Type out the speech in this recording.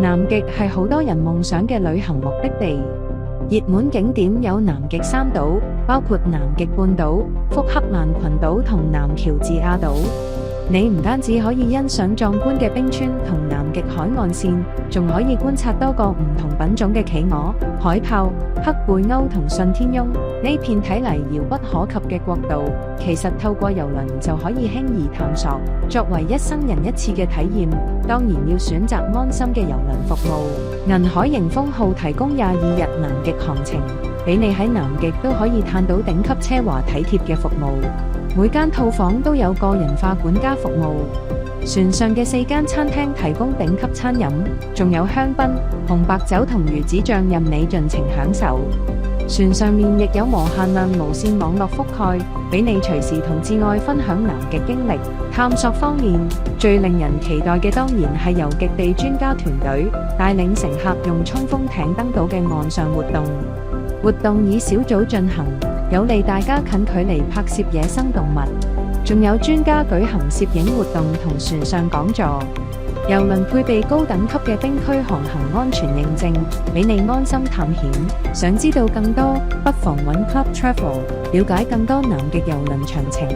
南極係好多人夢想嘅旅行目的地，熱門景點有南極三島，包括南極半島、福克蘭群島同南喬治亞島。你唔單止可以欣賞壯觀嘅冰川同南極海岸線，仲可以觀察多個唔同品種嘅企鵝、海豹、黑背鷗同信天翁。呢片睇嚟遙不可及嘅國度，其實透過郵輪就可以輕易探索。作為一生人一次嘅體驗，當然要選擇安心嘅郵輪服務。銀海迎風號提供22日南極航程，俾你喺南極都可以嘆到頂級奢華體貼嘅服務。每間套房都有個人化管家服務，船上嘅4間餐廳提供頂級餐飲，仲有香檳、紅白酒同魚子醬任你盡情享受。船上面亦有無限量無線網絡覆蓋，俾你隨時同摯愛分享南極經歷。探索方面，最令人期待嘅當然係由極地專家團隊帶領乘客用衝鋒艇登島嘅岸上活動。活動以小組進行，有利大家近距離拍攝野生動物，仲有專家舉行攝影活動同船上講座。郵輪配備高等級嘅冰區航行安全認證，俾你安心探險。想知道更多，不妨揾 Club Travel 了解更多南極郵輪詳情。